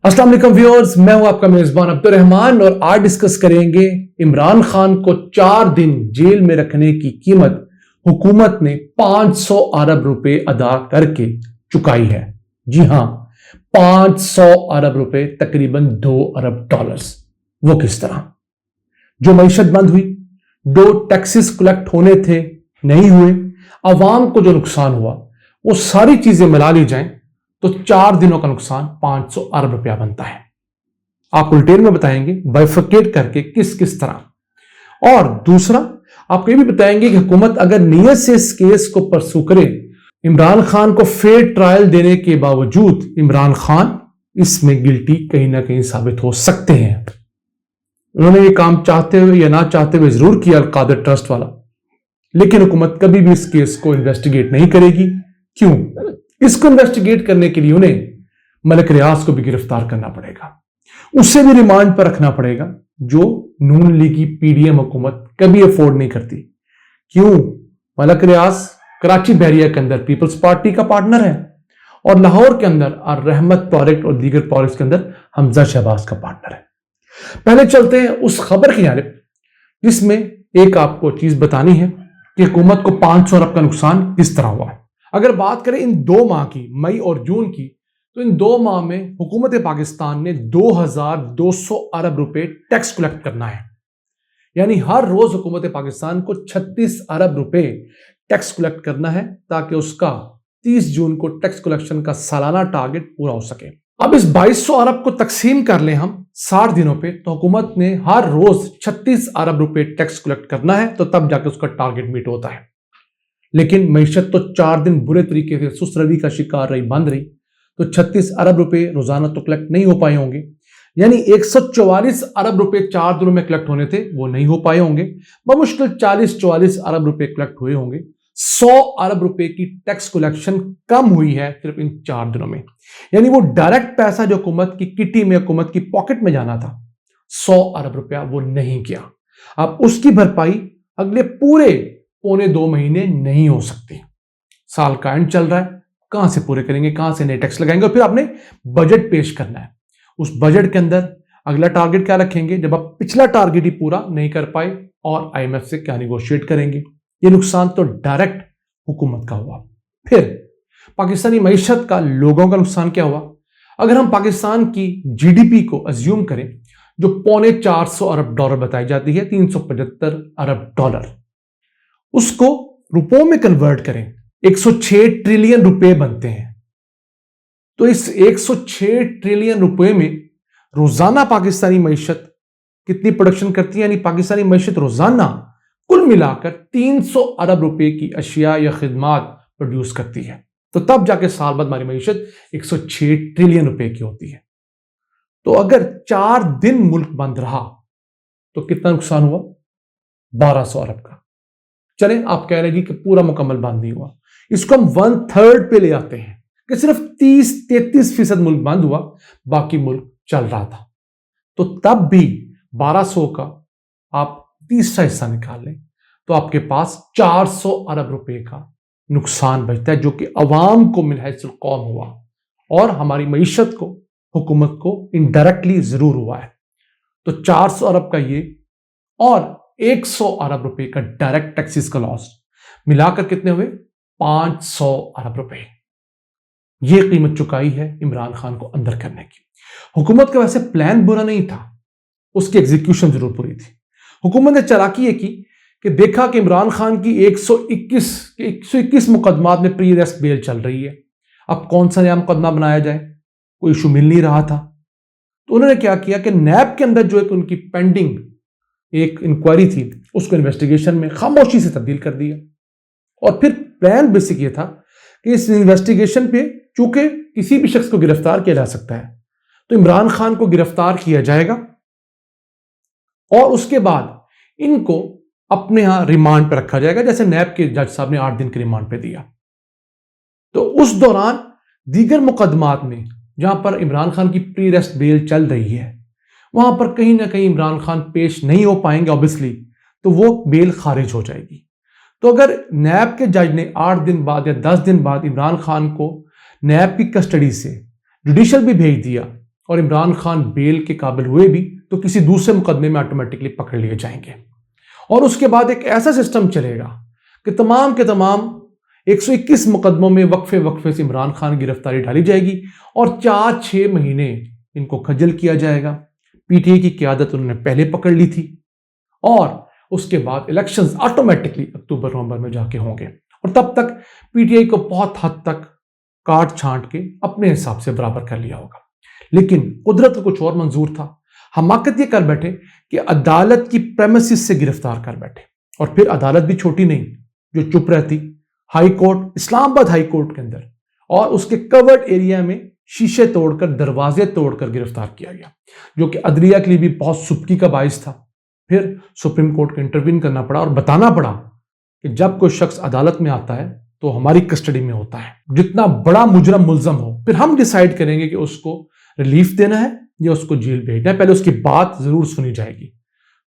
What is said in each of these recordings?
अस्सलाम वालेकुम व्यूअर्स, मैं हूं आपका मेजबान अब्दुल रहमान और आज डिस्कस करेंगे इमरान खान को 4 दिन जेल में रखने की कीमत हुकूमत ने 500 अरब रुपए अदा करके चुकाई है। जी हां, 500 अरब रुपए, तकरीबन 2 अरब डॉलर्स। वो किस तरह? जो मईशत बंद हुई, जो टैक्सेस कलेक्ट होने थे नहीं हुए, अवाम को जो नुकसान हुआ, वो सारी चीजें मिला ली जाएं तो 4 दिनों का नुकसान 500 अरब रुपया बनता है। आपको डिटेल में बताएंगे बाइफरकेट करके किस किस तरह। और दूसरा, आपको ये भी बताएंगे कि हुकूमत अगर नियत से इस केस को परसू करे, इमरान खान को फेयर ट्रायल देने के बावजूद इमरान खान इसमें गिल्टी कहीं ना कहीं साबित हो सकते हैं। उन्होंने ये काम चाहते हुए या ना चाहते हुए जरूर किया अलकादर ट्रस्ट वाला, लेकिन हुकूमत कभी भी इस केस को इन्वेस्टिगेट नहीं करेगी। क्यों? इसको इन्वेस्टिगेट करने के लिए उन्हें मलिक रियाज को भी गिरफ्तार करना पड़ेगा, उसे भी रिमांड पर रखना पड़ेगा, जो नून लीग की पीडीएम हुकूमत कभी अफोर्ड नहीं करती। क्यों? मलिक रियाज कराची बहरिया के अंदर पीपल्स पार्टी का पार्टनर है और लाहौर के अंदर रहमत प्रोजेक्ट और दीगर प्रोजेक्ट्स के अंदर हमजा शहबाज का पार्टनर है। पहले चलते हैं उस खबर की जानिब जिसमें एक आपको चीज बतानी है कि हुकूमत को 500 अरब का नुकसान किस तरह हुआ है। अगर बात करें इन 2 माह की, मई और जून की, तो इन 2 माह में हुकूमत पाकिस्तान ने 2200 अरब रुपए टैक्स कलेक्ट करना है। यानी हर रोज हुकूमत पाकिस्तान को 36 अरब रुपए टैक्स कलेक्ट करना है ताकि उसका 30 जून को टैक्स कलेक्शन का सालाना टारगेट पूरा हो सके। अब इस 2200 अरब को तकसीम कर लें हम 60 दिनों पे, तो हुकूमत ने हर रोज 36 अरब रुपए टैक्स कलेक्ट करना है, तो तब जाके उसका टारगेट मीट होता है। लेकिन मईशत तो 4 दिन बुरे तरीके से सुस्त रवि का शिकार रही, बंद रही, तो 36 अरब रुपए रोजाना तो कलेक्ट नहीं हो पाए होंगे। यानी 144 अरब रुपए 4 दिनों में कलेक्ट होने थे, वो नहीं हो पाए होंगे। बमुश्किल 40-44 अरब रुपए कलेक्ट हुए होंगे। 100 अरब रुपए की टैक्स कलेक्शन कम हुई है सिर्फ इन 4 दिनों में। यानी वो डायरेक्ट पैसा जो हुकूमत की किटी में, हुकूमत की पॉकेट में जाना था, 100 अरब रुपया, वो नहीं किया। अब उसकी भरपाई अगले पूरे 1.25 महीने नहीं हो सकती। साल का एंड चल रहा है, कहां से पूरे करेंगे, कहां से नए टैक्स लगाएंगे? और फिर आपने बजट पेश करना है। उस बजट के अंदर अगला टारगेट क्या रखेंगे जब आप पिछला टारगेट ही पूरा नहीं कर पाए, और आईएमएफ से क्या निगोशिएट करेंगे? ये नुकसान तो डायरेक्ट हुकूमत का हुआ। फिर पाकिस्तानी मईशत का, लोगों का नुकसान क्या हुआ? अगर हम पाकिस्तान की जीडीपी को अज्यूम करें जो 450 अरब डॉलर बताई जाती है, 375 अरब डॉलर, उसको रुपयों में कन्वर्ट करें, 106 ट्रिलियन रुपए बनते हैं। तो इस 106 ट्रिलियन रुपए में रोजाना पाकिस्तानी मईशत कितनी प्रोडक्शन करती है? यानी पाकिस्तानी मईशत रोजाना कुल मिलाकर 300 अरब रुपए की अशिया या खिदमात प्रोड्यूस करती है। तो तब जाके साल बाद हमारी मईशत 106 ट्रिलियन रुपए की होती है। तो अगर 4 दिन मुल्क बंद रहा तो कितना नुकसान हुआ? 1200 अरब का। चलें, आप कह रहे हैं कि पूरा मुकम्मल बंद नहीं हुआ, इसको हम 1/3 पे ले आते हैं कि सिर्फ 30-33% मुल्क बंद हुआ, बाकी मुल्क चल रहा था। तो तब भी 1200 का आप तीसरा हिस्सा निकाल लें तो आपके पास 400 अरब रुपए का नुकसान बचता है, जो कि अवाम को मिनहजुल कौम हुआ और हमारी मईशत को, हुकूमत को इनडायरेक्टली जरूर हुआ है। तो 400 अरब का ये और 100 अरब रुपए का डायरेक्ट टैक्सेस का लॉस मिलाकर कितने हुए? 500 अरब रुपए। यह कीमत चुकाई है इमरान खान को अंदर करने की। हुकूमत का वैसे प्लान बुरा नहीं था, उसकी एग्जीक्यूशन जरूर बुरी थी। हुकूमत ने चालाकी ये की कि देखा कि इमरान खान की 121 मुकदमात में प्री अरेस्ट बेल चल रही है, अब कौन सा नया मुकदमा बनाया जाए? कोई इशू मिल नहीं रहा था। तो उन्होंने क्या किया कि नैब के अंदर जो एक उनकी पेंडिंग एक इंक्वायरी थी, उसको इन्वेस्टिगेशन में खामोशी से तब्दील कर दिया। और फिर प्लान बेसिक ये था कि इस इन्वेस्टिगेशन पे चूंकि किसी भी शख्स को गिरफ्तार किया जा सकता है, तो इमरान खान को गिरफ्तार किया जाएगा और उसके बाद इनको अपने यहां रिमांड पर रखा जाएगा, जैसे नैब के जज साहब ने 8 दिन के रिमांड पे दिया। तो उस दौरान दीगर मुकदमात में जहां पर इमरान खान की प्री अरेस्ट बेल चल रही है, वहां पर कहीं ना कहीं इमरान खान पेश नहीं हो पाएंगे ऑब्वियसली, तो वो बेल खारिज हो जाएगी। तो अगर नैब के जज ने 8 दिन बाद या 10 दिन बाद इमरान खान को नैब की कस्टडी से जुडिशल भी भेज दिया, और इमरान खान बेल के काबिल हुए भी तो किसी दूसरे मुकदमे में ऑटोमेटिकली पकड़ लिए जाएंगे। और उसके बाद एक ऐसा सिस्टम चलेगा कि तमाम के तमाम 121 मुकदमों में वक्फे वक्फे से इमरान खान की गिरफ्तारी डाली जाएगी और 4-6 महीने इनको खज्जल किया जाएगा। पीटीआई की क़यादत उन्होंने पहले पकड़ ली थी और उसके बाद इलेक्शंस ऑटोमेटिकली अक्टूबर नवंबर में जाके होंगे और तब तक पीटीआई को बहुत हद तक काट छांट के अपने हिसाब से बराबर कर लिया होगा। लेकिन कुदरत को कुछ और मंजूर था। हमाकत ये कर बैठे कि अदालत की प्रेमिसिस से गिरफ्तार कर बैठे और फिर अदालत भी छोटी नहीं जो चुप रहती, high court, Islamabad high court के अंदर और उसके कवर्ड एरिया में शीशे तोड़कर, दरवाजे तोड़कर गिरफ्तार किया गया, जो कि अदलिया के लिए भी बहुत सुबकी का बाइस था। फिर सुप्रीम कोर्ट को इंटरवीन करना पड़ा और बताना पड़ा कि जब कोई शख्स अदालत में आता है तो हमारी कस्टडी में होता है, जितना बड़ा मुजरम मुल्जम हो, फिर हम डिसाइड करेंगे कि उसको रिलीफ देना है या उसको जेल भेजना है, पहले उसकी बात जरूर सुनी जाएगी।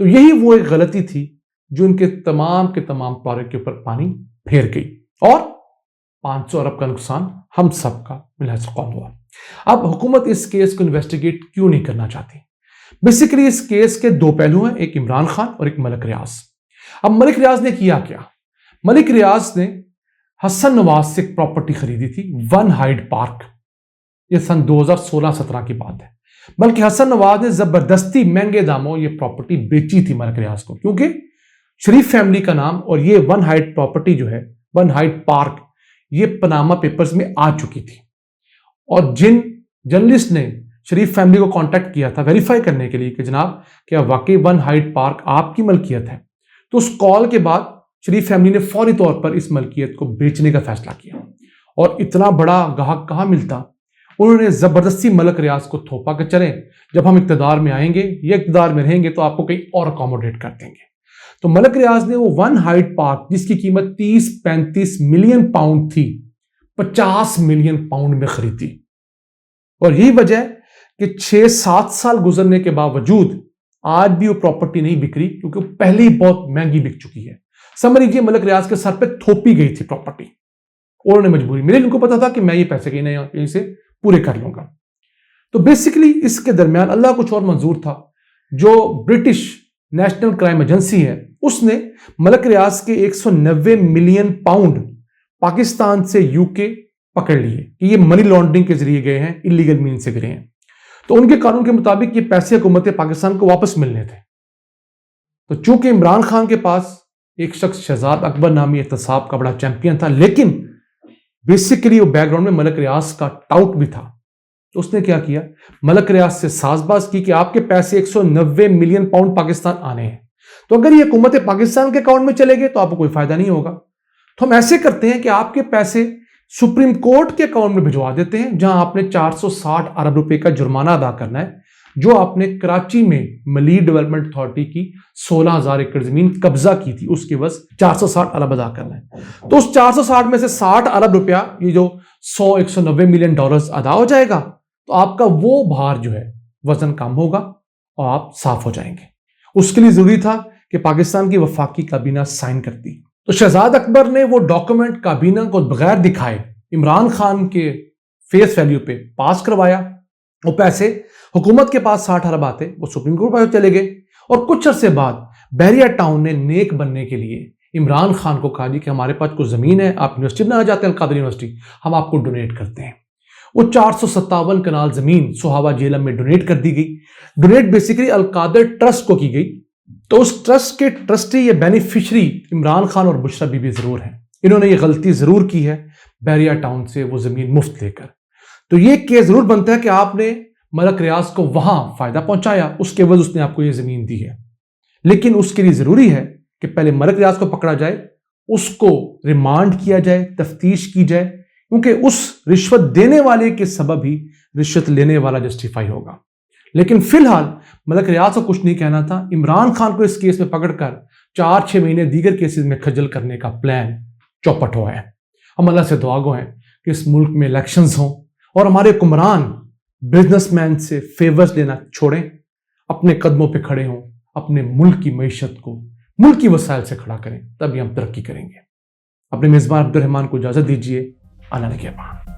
तो यही वो एक गलती थी जो इनके तमाम के तमाम पारे के ऊपर पानी फेर गई और 500 अरब का नुकसान हम सबका मिलहज कौम हुआ। अब हुकूमत इस केस को इन्वेस्टिगेट क्यों नहीं करना चाहती? बेसिकली इस केस के दो पहलू हैं, एक इमरान खान और एक मलिक रियाज। अब मलिक रियाज ने किया क्या? मलिक रियाज ने हसन नवाज से एक प्रॉपर्टी खरीदी थी, वन हाइड पार्क। यह सन 2016-17 की बात है। बल्कि हसन नवाज ने जबरदस्ती महंगे दामों ये प्रॉपर्टी बेची थी मलिक रियाज को, क्योंकि शरीफ फैमिली का नाम और ये वन हाइड प्रॉपर्टी जो है, वन हाइड पार्क, ये पनामा पेपर्स में आ चुकी थी। और जिन जर्नलिस्ट ने शरीफ फैमिली को कांटेक्ट किया था वेरीफाई करने के लिए कि जनाब क्या वाकई वन हाइड पार्क आपकी मलकियत है, तो उस कॉल के बाद शरीफ फैमिली ने फौरी तौर पर इस मलकियत को बेचने का फैसला किया। और इतना बड़ा गाहक कहाँ मिलता, उन्होंने जबरदस्ती मलिक रियाज को थोपा कि चलें जब हम इक्तदार में आएंगे या इक्तदार में रहेंगे तो आपको कहीं और अकोमोडेट कर देंगे। तो मलिक रियाज ने वो वन हाइड पार्क जिसकी कीमत 30-35 मिलियन पाउंड थी, 50 मिलियन पाउंड में खरीदी। और यही वजह कि 6-7 साल गुजरने के बावजूद आज भी वो प्रॉपर्टी नहीं बिक रही, क्योंकि वो पहले ही बहुत महंगी बिक चुकी है। समझ लीजिए मलिक रियाज के सर पे थोपी गई थी प्रॉपर्टी और उन्हें मजबूरी मिली, उनको पता था कि मैं ये पैसे कहीं से पूरे कर लूंगा। तो बेसिकली इसके दरमियान अल्लाह कुछ और मंजूर था। जो ब्रिटिश नेशनल क्राइम एजेंसी है उसने मलिक रियाज के 190 मिलियन पाउंड पाकिस्तान से यूके पकड़ लिए कि ये मनी लॉन्ड्रिंग के जरिए गए हैं, इलीगल मीन से गए हैं। तो उनके कानून के मुताबिक ये पैसे हुकूमत पाकिस्तान को वापस मिलने थे। तो चूंकि इमरान खान के पास एक शख्स शहजाद अकबर नामी एहतसाब का बड़ा चैंपियन था, लेकिन बेसिकली वो बैकग्राउंड में मलिक रियाज का टाउट भी था, तो उसने क्या किया, मलिक रियाज से साजबाज की कि आपके पैसे 190 मिलियन पाउंड पाकिस्तान आने हैं, तो अगर ये हुकूमत पाकिस्तान के अकाउंट में चले गए तो आपको कोई फायदा नहीं होगा। तो हम ऐसे करते हैं कि आपके पैसे सुप्रीम कोर्ट के अकाउंट में भिजवा देते हैं, जहां आपने 460 अरब रुपए का जुर्माना अदा करना है, जो आपने कराची में मलीर डेवलपमेंट अथॉरिटी की 16,000 एकड़ जमीन कब्जा की थी, उसके बस 460 अरब अदा करना है। तो उस 460 में से 60 अरब रुपया, ये जो 190 मिलियन डॉलर्स अदा हो जाएगा, तो आपका वो भार जो है वजन कम होगा और आप साफ हो जाएंगे। उसके लिए जरूरी था कि पाकिस्तान की वफाकी काबीना साइन करती। तो शहजाद अकबर ने वो डॉक्यूमेंट काबीना को बगैर दिखाए इमरान खान के फेस वैल्यू पे पास करवाया। वो पैसे हुकूमत के पास 60 अरब आते, वो सुप्रीम कोर्ट पर चले गए। और कुछ अरसे बाद बहरिया टाउन ने नेक बनने के लिए इमरान खान को कहा जी कि हमारे पास कुछ जमीन है, आप यूनिवर्सिटी बनाना चाहते हैं, अलकादर यूनिवर्सिटी, हम आपको डोनेट करते हैं। वो 457 कनाल जमीन सोहावा जेलम में डोनेट कर दी गई। डोनेट बेसिकली अलकादर ट्रस्ट को की गई। तो उस ट्रस्ट के ट्रस्टी या बेनिफिशरी इमरान खान और बुशरा बीबी जरूर हैं। इन्होंने ये गलती जरूर की है बहरिया टाउन से वो जमीन मुफ्त लेकर। तो ये केस जरूर बनता है कि आपने मलिक रियाज को वहां फायदा पहुंचाया, उसके वजह उसने आपको ये जमीन दी है। लेकिन उसके लिए जरूरी है कि पहले मलिक रियाज को पकड़ा जाए, उसको रिमांड किया जाए, तफ्तीश की जाए, क्योंकि उस रिश्वत देने वाले के सबब ही रिश्वत लेने वाला जस्टिफाई होगा। लेकिन फिलहाल मलिक रियाज को कुछ नहीं कहना था। इमरान खान को इस केस में पकड़कर 4-6 महीने दीगर केसेस में खज्जल करने का प्लान चौपट हुआ है। हम अल्लाह से दुआ गो हैं कि इस मुल्क में इलेक्शंस हों और हमारे हुक्मरान बिजनेसमैन से फेवर्स लेना छोड़ें, अपने कदमों पे खड़े हों, अपने मुल्क की मईशत को मुल्क की वसाइल से खड़ा करें, तभी हम तरक्की करेंगे। अपने मेज़बान अब्दुल रहमान को इजाज़त दीजिए। अल्लाह ने के पास।